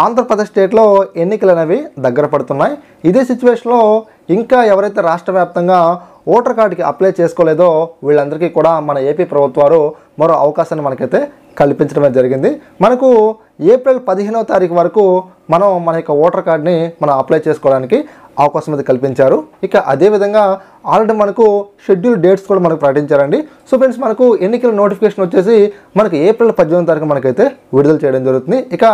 ఆంధ్రప్రదేశ్ స్టేట్లో ఎన్నికలు అనేవి దగ్గర పడుతున్నాయి. ఇదే సిచ్యువేషన్లో ఇంకా ఎవరైతే రాష్ట్ర వ్యాప్తంగా ఓటర్ కార్డుకి అప్లై చేసుకోలేదో వీళ్ళందరికీ కూడా మన ఏపీ ప్రభుత్వాలు మరో అవకాశాన్ని మనకైతే కల్పించడమే జరిగింది. మనకు ఏప్రిల్ 15వ తారీఖు వరకు మన యొక్క ఓటర్ కార్డ్ని మనం అప్లై చేసుకోవడానికి అవకాశం అయితే కల్పించారు. ఇక అదేవిధంగా ఆల్రెడీ మనకు షెడ్యూల్ డేట్స్ కూడా మనకు ప్రకటించారండి. సో ఫ్రెండ్స్, మనకు ఎన్నికల నోటిఫికేషన్ వచ్చేసి మనకు ఏప్రిల్ 18వ తారీఖు మనకైతే విడుదల చేయడం జరుగుతుంది. ఇక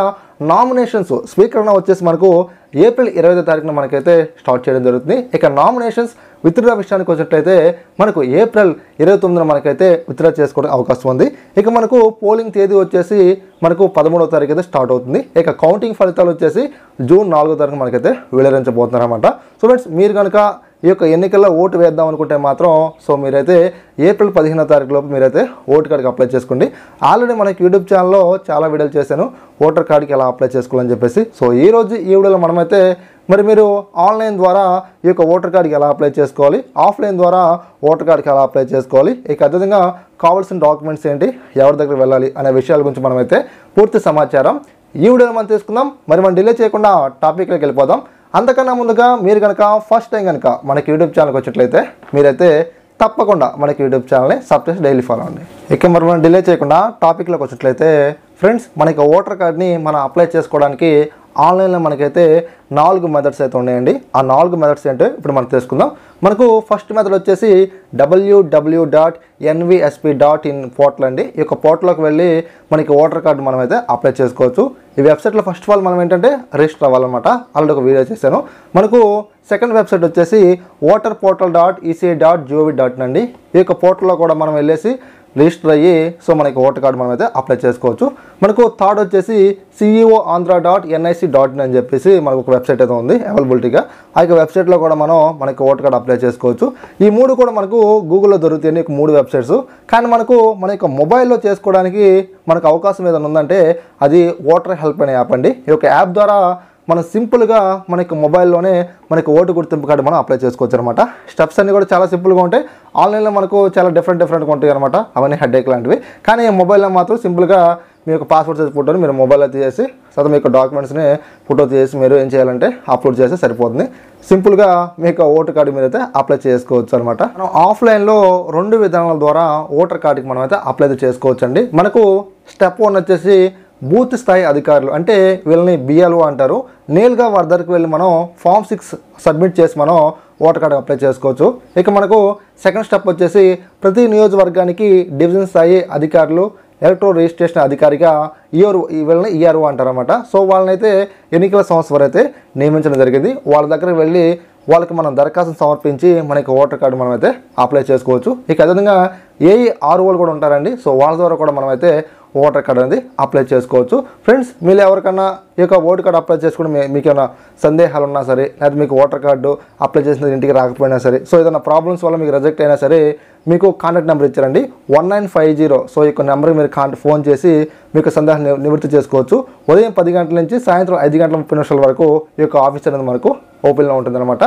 నామినేషన్స్ స్వీకరణ వచ్చేసి మనకు ఏప్రిల్ 20వ తారీఖున మనకైతే స్టార్ట్ చేయడం జరుగుతుంది. ఇక నామినేషన్స్ విత్డ్రా విషయానికి వచ్చినట్లయితే మనకు ఏప్రిల్ 29న మనకైతే విత్డ్రా చేసుకోవడానికి అవకాశం ఉంది. ఇక మనకు పోలింగ్ తేదీ వచ్చేసి మనకు 13వ తారీఖు అయితే స్టార్ట్ అవుతుంది. ఇక కౌంటింగ్ ఫలితాలు వచ్చేసి జూన్ 4వ తారీఖు మనకైతే వెల్లడించబోతున్నారు అనమాట. సో ఫ్రెండ్స్, మీరు కనుక ఈ యొక్క ఎన్నికల్లో ఓటు వేద్దాం అనుకుంటే మాత్రం సో మీరైతే ఏప్రిల్ 15వ తారీఖు లోపు మీరైతే ఓటర్ కార్డుకి అప్లై చేసుకోండి. ఆల్రెడీ మనకి యూట్యూబ్ ఛానల్లో చాలా వీడియోలు చేశాను ఓటర్ కార్డుకి ఎలా అప్లై చేసుకోవాలని చెప్పేసి. సో ఈరోజు ఈ వీడియోలో మనమైతే మీరు ఆన్లైన్ ద్వారా ఈ యొక్క ఓటర్ కార్డుకి ఎలా అప్లై చేసుకోవాలి, ఆఫ్లైన్ ద్వారా ఓటర్ కార్డుకి ఎలా అప్లై చేసుకోవాలి, ఇక అదేవిధంగా కావాల్సిన డాక్యుమెంట్స్ ఏంటి, ఎవరి దగ్గర వెళ్ళాలి అనే విషయాల గురించి మనమైతే పూర్తి సమాచారం ఈ వీడియోలో మనం తీసుకుందాం. మనం డిలే చేయకుండా టాపిక్లోకి వెళ్ళిపోదాం. అంతకన్నా ముందుగా మీరు కనుక ఫస్ట్ టైం కనుక మనకి యూట్యూబ్ ఛానల్కి వచ్చినట్లయితే మీరైతే తప్పకుండా మనకి యూట్యూబ్ ఛానల్ని సబ్స్క్రైబ్ చేసి డైలీ ఫాలో అవ్వండి. ఇక మనం డిలే చేయకుండా టాపిక్లోకి వచ్చినట్లయితే ఫ్రెండ్స్, మనకి ఓటర్ కార్డ్ని మనం అప్లై చేసుకోవడానికి ఆన్లైన్లో మనకైతే 4 మెథడ్స్ అయితే ఉన్నాయండి. ఆ 4 మెథడ్స్ ఏంటో ఇప్పుడు మనం తెలుసుకుందాం. మనకు ఫస్ట్ మెథడ్ వచ్చేసి www.nvsp.in పోర్టల్ అండి. ఈ యొక్క పోర్టల్లోకి వెళ్ళి మనకి ఓటర్ కార్డు మనమైతే అప్లై చేసుకోవచ్చు. ఈ వెబ్సైట్లో ఫస్ట్ ఆఫ్ ఆల్ మనం ఏంటంటే రిజిస్టర్ అవ్వాలన్నమాట. ఆల్రెడీ ఒక వీడియో చేశాను. మనకు సెకండ్ వెబ్సైట్ వచ్చేసి voterportal.eci.gov.in అండి. ఈ యొక్క పోర్టల్లో కూడా మనం వెళ్ళేసి రిజిస్టర్ అయ్యి సో మనకి ఓటర్ కార్డు మనమైతే అప్లై చేసుకోవచ్చు. మనకు థర్డ్ వచ్చేసి ceoandhra.nic.in అని చెప్పేసి మనకు ఒక వెబ్సైట్ అయితే ఉంది అవైలబిలిటీగా. ఆ యొక్క వెబ్సైట్లో కూడా మనకి ఓటర్ కార్డు అప్లై చేసుకోవచ్చు. ఈ 3 కూడా మనకు గూగుల్లో దొరుకుతాయి. 3 వెబ్సైట్స్. కానీ మన యొక్క మొబైల్లో చేసుకోవడానికి మనకు అవకాశం ఏదైనా ఉందంటే అది ఓటర్ హెల్ప్ అనే యాప్ అండి. ఈ యొక్క యాప్ ద్వారా మనం సింపుల్గా మనకి మొబైల్లోనే మనకి ఓటు గుర్తింపు కార్డు మనం అప్లై చేసుకోవచ్చు అనమాట. స్టెప్స్ అన్నీ కూడా చాలా సింపుల్గా ఉంటాయి. ఆన్లైన్లో మనకు చాలా డిఫరెంట్గా ఉంటాయి అనమాట. అవన్నీ హెడేక్ లాంటివి. కానీ మొబైల్లో మాత్రం సింపుల్గా మీ యొక్క పాస్పోర్ట్ సైజ్ ఫోటోని మీరు మొబైల్లో తీసేసి తర్వాత మీ యొక్క డాక్యుమెంట్స్ని ఫోటో తీసేసి మీరు ఏం చేయాలంటే అప్లోడ్ చేస్తే సరిపోతుంది. సింపుల్గా మీ యొక్క ఓటర్ కార్డు మీరైతే అప్లై చేసుకోవచ్చు అనమాట. మనం ఆఫ్లైన్లో 2 విధానాల ద్వారా ఓటర్ కార్డుకి మనమైతే అప్లై చేసుకోవచ్చు అండి. మనకు స్టెప్ 1 వచ్చేసి బూత్ స్థాయి అధికారులు, అంటే వీళ్ళని బిఎల్ఓ అంటారు. నేరుగా వారి దగ్గరికి వెళ్ళి మనం ఫామ్ 6 సబ్మిట్ చేసి మనం ఓటర్ కార్డు అప్లై చేసుకోవచ్చు. ఇక మనకు సెకండ్ స్టెప్ వచ్చేసి ప్రతి నియోజకవర్గానికి డివిజన్ స్థాయి అధికారులు, ఎలక్ట్రల్ రిజిస్ట్రేషన్ అధికారిగా వీళ్ళని ఈఆర్ఓ అంటారన్నమాట. సో వాళ్ళనైతే ఎన్నికల సంస్థ వారు అయితే నియమించడం జరిగింది. వాళ్ళ దగ్గరికి వెళ్ళి వాళ్ళకి మనం దరఖాస్తును సమర్పించి మనకి ఓటర్ కార్డు మనమైతే అప్లై చేసుకోవచ్చు. ఇక అదేవిధంగా ఏఈఆర్ఓలు కూడా ఉంటారండి. సో వాళ్ళ ద్వారా కూడా మనమైతే ఓటర్ కార్డు అనేది అప్లై చేసుకోవచ్చు. ఫ్రెండ్స్, మీరు ఎవరికన్నా ఈ యొక్క ఓటర్ కార్డు అప్లై చేసుకుని మీకు ఏమైనా సందేహాలు ఉన్నా సరే, లేదా మీకు ఓటర్ కార్డు అప్లై చేసిన ఇంటికి రాకపోయినా సరే, సో ఏదైనా ప్రాబ్లమ్స్ వల్ల మీకు రిజెక్ట్ అయినా సరే మీకు కాంటాక్ట్ నెంబర్ ఇచ్చారండి 1950. సో ఈ యొక్క నెంబర్కి మీరు ఫోన్ చేసి మీకు సందేహం నివృత్తి చేసుకోవచ్చు. ఉదయం 10 గంటల నుంచి సాయంత్రం 5 గంటల 30 నిమిషాల వరకు ఈ యొక్క ఆఫీస్ అనేది మనకు ఓపెన్లో ఉంటుందన్నమాట.